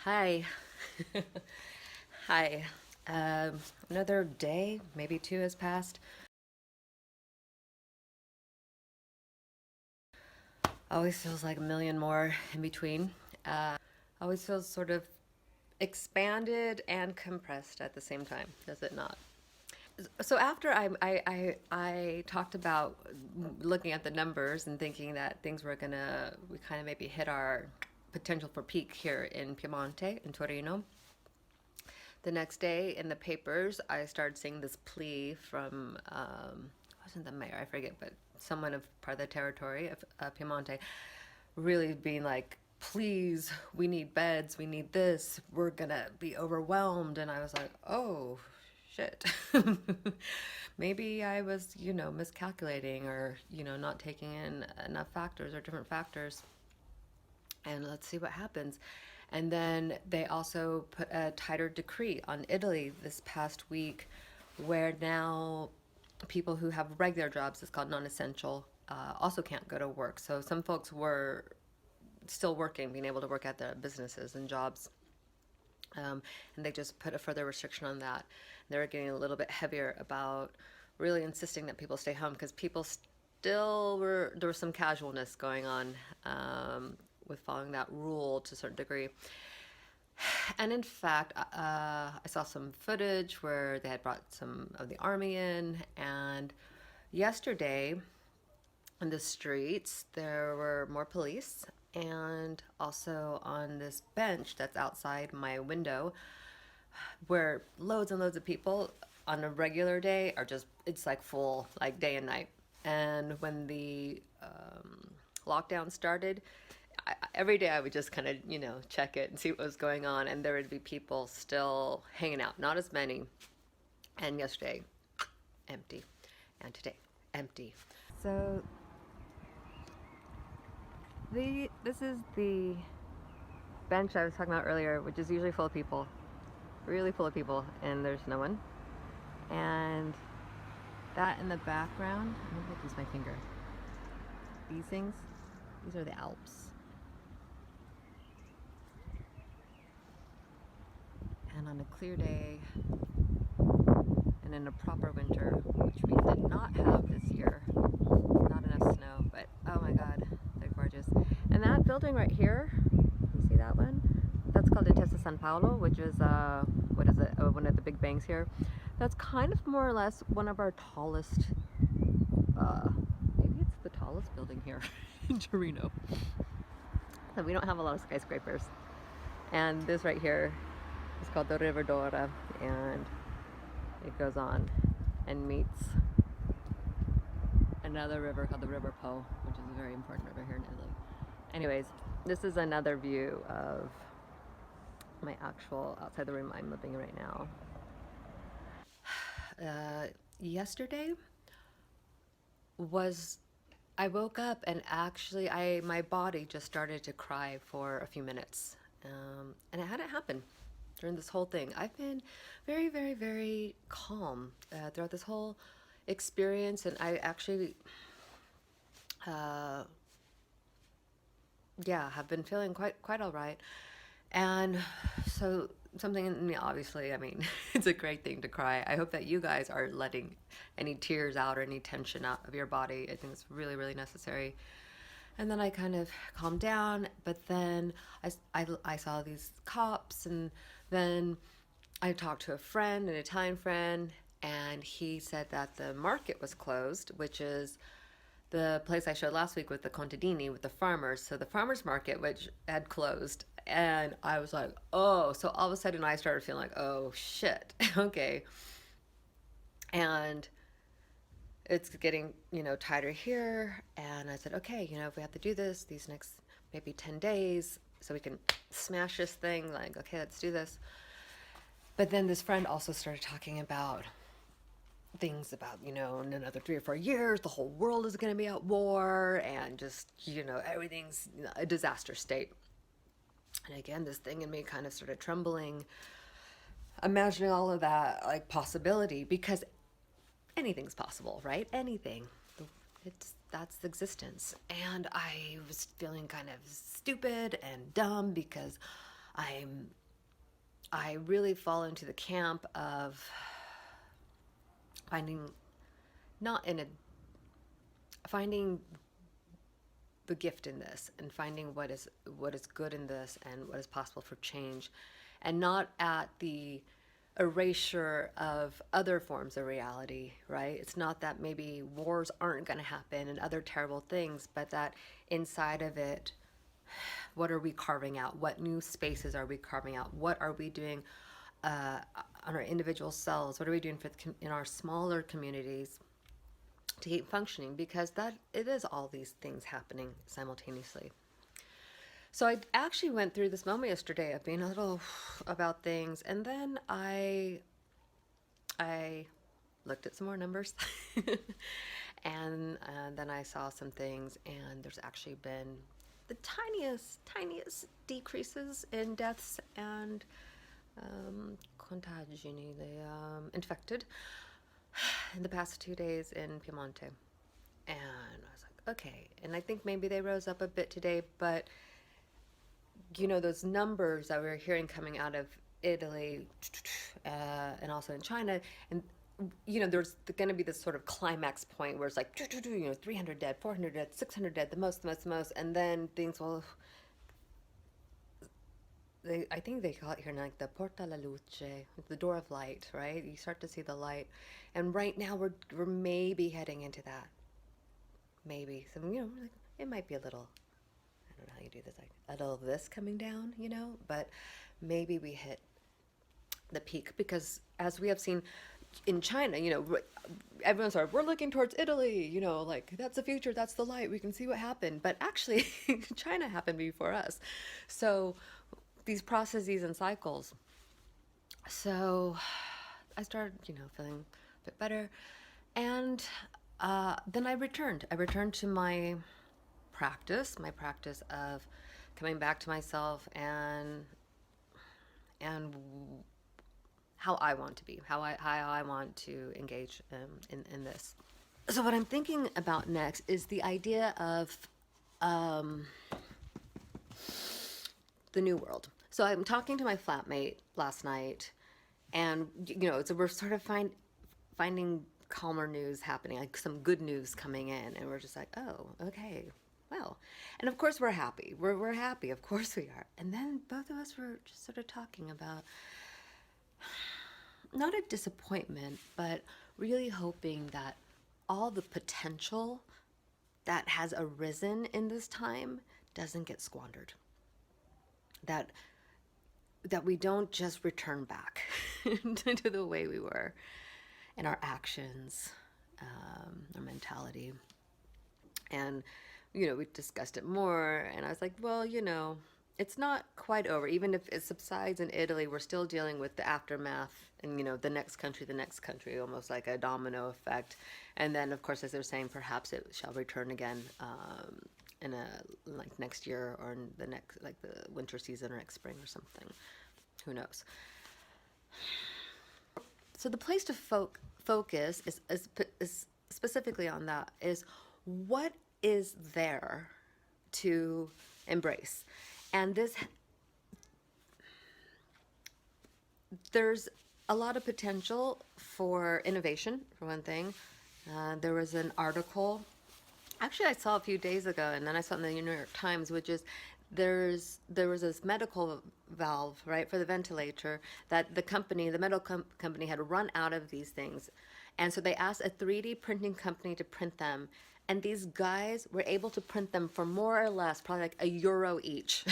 Hi. Hi. Another day, maybe two, has passed. Always feels like a million more in between. Always feels sort of expanded and compressed at the same time, does it not? So after I talked about looking at the numbers and thinking that we kind of maybe hit our potential for peak here in Piemonte, in Torino. The next day in the papers, I started seeing this plea from, wasn't the mayor, I forget, but someone of part of the territory of Piemonte, really being like, please, we need beds, we need this, we're gonna be overwhelmed. And I was like, oh, shit. Maybe I was, miscalculating or, not taking in enough factors or different factors, and let's see what happens. And then they also put a tighter decree on Italy this past week, where now people who have regular jobs, it's called non-essential, also can't go to work. So some folks were still working, being able to work at their businesses and jobs. And they just put a further restriction on that. They're getting a little bit heavier about really insisting that people stay home, because people still were, there was some casualness going on with following that rule to a certain degree. And in fact, I saw some footage where they had brought some of the army in, and yesterday in the streets there were more police, and also on this bench that's outside my window, where loads and loads of people on a regular day are just, it's like full, like day and night. And when the lockdown started, every day I would just kind of, check it and see what was going on. And there would be people still hanging out, not as many. And yesterday, empty. And today, empty. So this is the bench I was talking about earlier, which is usually full of people, really full of people, and there's no one. And that in the background, I'm gonna use my finger. These things, these are the Alps. And on a clear day, and in a proper winter, which we did not have this year, not enough snow, but oh my god, they're gorgeous. And that building right here, you see that one? That's called Intesa San Paolo, which is, what is it, one of the big banks here. That's kind of more or less one of our tallest, maybe it's the tallest building here in Torino. And we don't have a lot of skyscrapers. And this right here is called the River Dora, and it goes on and meets another river called the River Po, which is a very important river here in Italy. Anyways, this is another view of my actual outside the room I'm living in right now. Yesterday was, I woke up and actually my body just started to cry for a few minutes, and it hadn't happened during this whole thing. I've been very, very, very calm throughout this whole experience, and I actually, yeah, have been feeling quite all right. And so something in me, obviously, I mean, it's a great thing to cry. I hope that you guys are letting any tears out or any tension out of your body. I think it's really, really necessary. And then I kind of calmed down, but then I saw these cops, and then I talked to a friend, an Italian friend, and he said that the market was closed, which is the place I showed last week with the contadini, with the farmers. So the farmers market, which had closed. And I was like, oh, so all of a sudden I started feeling like, oh shit, okay. And it's getting, tighter here. And I said, okay, if we have to do this these next maybe 10 days so we can smash this thing, like, okay, let's do this. But then this friend also started talking about things about, in another 3 or 4 years, the whole world is going to be at war, and just, everything's a disaster state. And again, this thing in me kind of started trembling, imagining all of that, like, possibility, because anything's possible, right? Anything. That's existence. And I was feeling kind of stupid and dumb because I'm I really fall into the camp of finding not in a finding the gift in this, and finding what is good in this and what is possible for change, and not at the erasure of other forms of reality, right? It's not that maybe wars aren't going to happen and other terrible things, but that inside of it, what are we carving out? What new spaces are we carving out? What are we doing on our individual selves? What are we doing in our smaller communities to keep functioning? Because that it is all these things happening simultaneously. So I actually went through this moment yesterday of being a little about things, and then I looked at some more numbers, and then I saw some things, and there's actually been the tiniest decreases in deaths and contagini, the infected, in the past 2 days in Piemonte. And I was like, okay. And I think maybe they rose up a bit today, but those numbers that we were hearing coming out of Italy and also in China, and there's going to be this sort of climax point where it's like 300 dead, 400 dead, 600 dead, the most, and then things will. I think they call it here like the porta la luce, the door of light, right? You start to see the light, and right now we're maybe heading into that. Maybe some, like, it might be a little. I don't know how you do this, like a little of this coming down, but maybe we hit the peak, because as we have seen in China, everyone's like, we're looking towards Italy, like that's the future, that's the light, we can see what happened. But actually, China happened before us. So these processes and cycles. So I started, feeling a bit better. And then I returned. To my practice of coming back to myself and how I want to be, how I want to engage in this. So what I'm thinking about next is the idea of the new world. So I'm talking to my flatmate last night, and so we're sort of finding calmer news happening, like some good news coming in, and we're just like, oh, okay, well, and of course we're happy. We're happy, of course we are. And then both of us were just sort of talking about not a disappointment, but really hoping that all the potential that has arisen in this time doesn't get squandered. That we don't just return back to the way we were in our actions, our mentality. And, we discussed it more, and I was like, well, it's not quite over. Even if it subsides in Italy, we're still dealing with the aftermath, and, the next country, almost like a domino effect. And then, of course, as they're saying, perhaps it shall return again in like next year, or in the next, like the winter season, or next spring or something. Who knows? So the place to focus is specifically on that, is what is there to embrace. And there's a lot of potential for innovation, for one thing. There was an article, actually I saw a few days ago, and then I saw it in the New York Times, which is there was this medical valve, right, for the ventilator, that the medical company had run out of these things. And so they asked a 3D printing company to print them. And these guys were able to print them for more or less, probably like €1 each.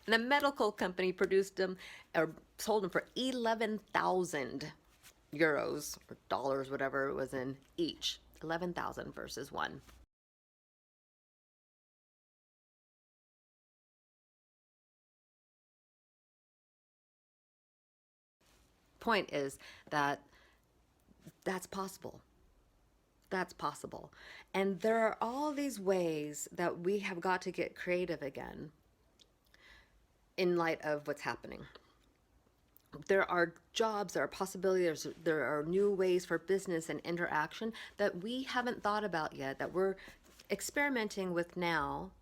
And the medical company produced them, or sold them for 11,000 euros or dollars, whatever it was in each. 11,000 versus one. Point is that that's possible. That's possible. And there are all these ways that we have got to get creative again in light of what's happening. There are jobs, there are possibilities, there are new ways for business and interaction that we haven't thought about yet, that we're experimenting with now,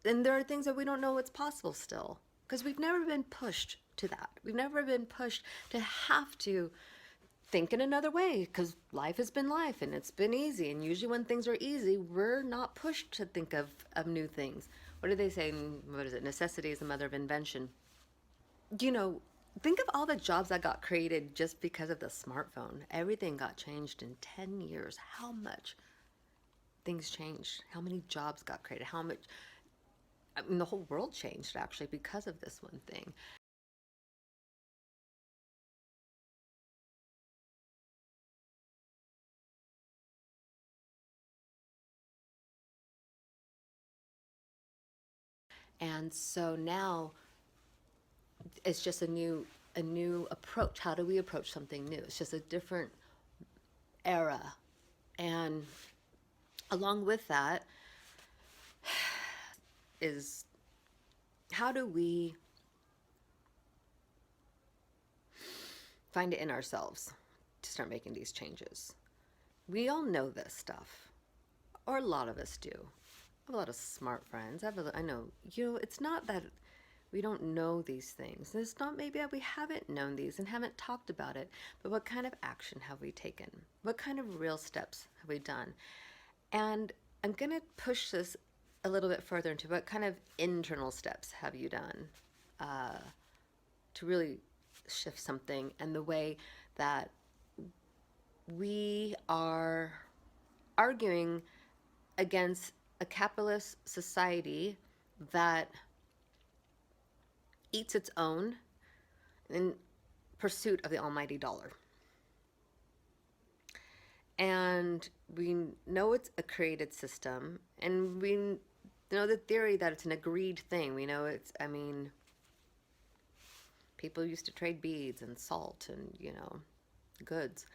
then there are things that we don't know what's possible still, because we've never been pushed to that. We've never been pushed to have to think in another way, because life has been life and it's been easy. And usually when things are easy, we're not pushed to think of new things. What do they say? What is it? Necessity is the mother of invention. You know, think of all the jobs that got created just because of the smartphone. Everything got changed in 10 years. How much things changed? How many jobs got created? How much? I mean, the whole world changed actually because of this one thing. And so now it's just a new approach. How do we approach something new? It's just a different era. And along with that is, how do we find it in ourselves to start making these changes? We all know this stuff, or a lot of us do. I have a lot of smart friends. I know, it's not that we don't know these things. It's not maybe that we haven't known these and haven't talked about it, but what kind of action have we taken? What kind of real steps have we done? And I'm going to push this a little bit further into what kind of internal steps have you done to really shift something, and the way that we are arguing against a capitalist society that eats its own in pursuit of the almighty dollar. And we know it's a created system, and we know the theory that it's an agreed thing. We know it's, I mean, people used to trade beads and salt and, goods.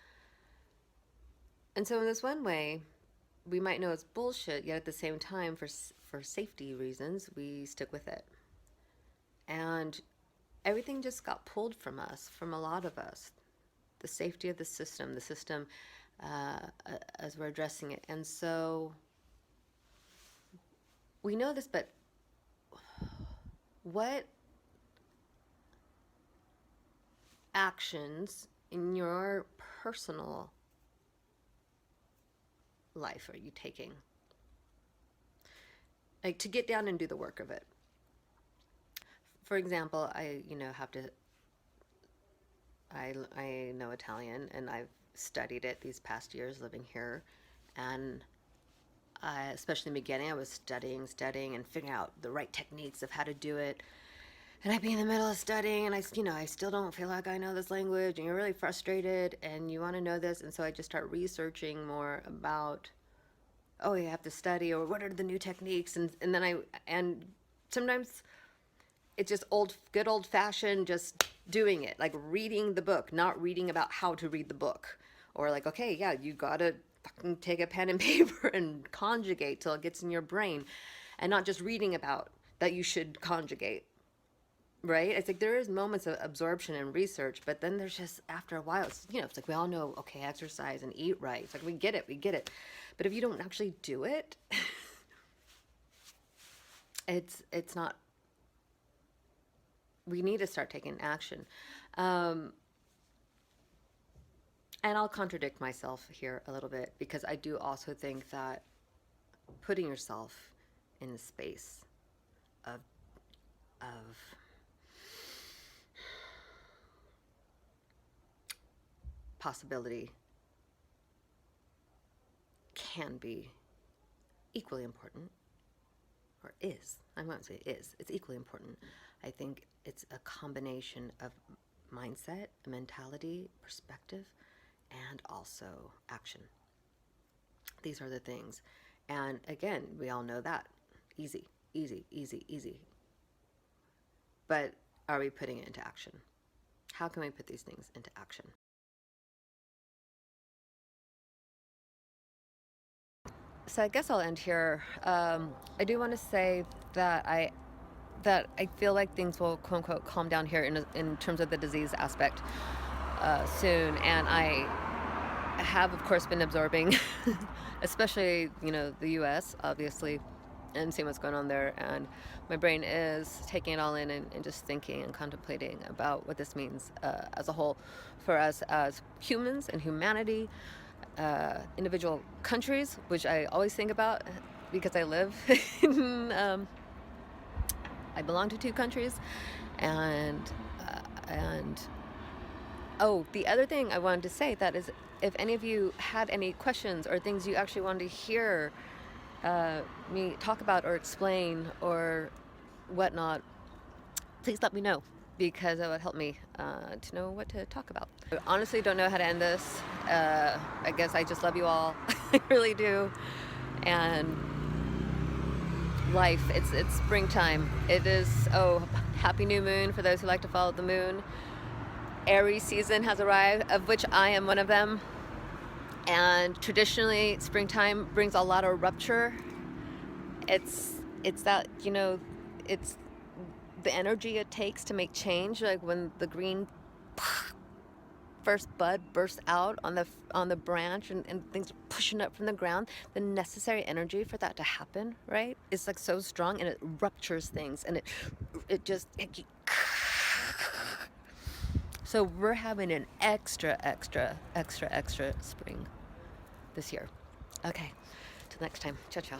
And so in this one way, we might know it's bullshit, yet at the same time, for safety reasons, we stick with it. And everything just got pulled from us, from a lot of us. The safety of the system as we're addressing it. And so we know this, but what actions in your personal life are you taking? Like, to get down and do the work of it. For example, I know Italian, and I've studied it these past years living here. And especially in the beginning, I was studying and figuring out the right techniques of how to do it. And I'd be in the middle of studying, and I still don't feel like I know this language, and you're really frustrated, and you want to know this. And so I just start researching more about, oh, you have to study, or what are the new techniques, and sometimes it's just good old fashioned, just doing it, like reading the book, not reading about how to read the book, or like, okay, yeah, you gotta fucking take a pen and paper and conjugate till it gets in your brain, and not just reading about that you should conjugate. Right? It's like there is moments of absorption and research, but then there's just, after a while, it's like we all know, okay, exercise and eat right. It's like we get it. But if you don't actually do it, it's not. We need to start taking action. And I'll contradict myself here a little bit, because I do also think that putting yourself in the space of possibility can be equally important, or is. I won't say is. It's equally important. I think it's a combination of mindset, mentality, perspective, and also action. These are the things. And again, we all know that. Easy. But are we putting it into action? How can we put these things into action? So I guess I'll end here. I do want to say that I feel like things will, quote unquote, calm down here in terms of the disease aspect soon. And I have, of course, been absorbing, especially, the U.S., obviously, and seeing what's going on there. And my brain is taking it all in and just thinking and contemplating about what this means as a whole for us as humans and humanity, individual countries, which I always think about because I live in, I belong to two countries, and oh, the other thing I wanted to say that is, if any of you had any questions or things you actually wanted to hear me talk about or explain or whatnot, please let me know, because it would help me to know what to talk about. I honestly don't know how to end this. I guess I just love you all. I really do. And life, it's springtime. It is, oh, happy new moon for those who like to follow the moon. Aries season has arrived, of which I am one of them. And traditionally, springtime brings a lot of rupture. It's that, it's the energy it takes to make change. Like when the green first bud bursts out on the branch, and things are pushing up from the ground, the necessary energy for that to happen, right, is like so strong, and it ruptures things, and it so we're having an extra spring this year. Okay, till next time. Ciao, ciao.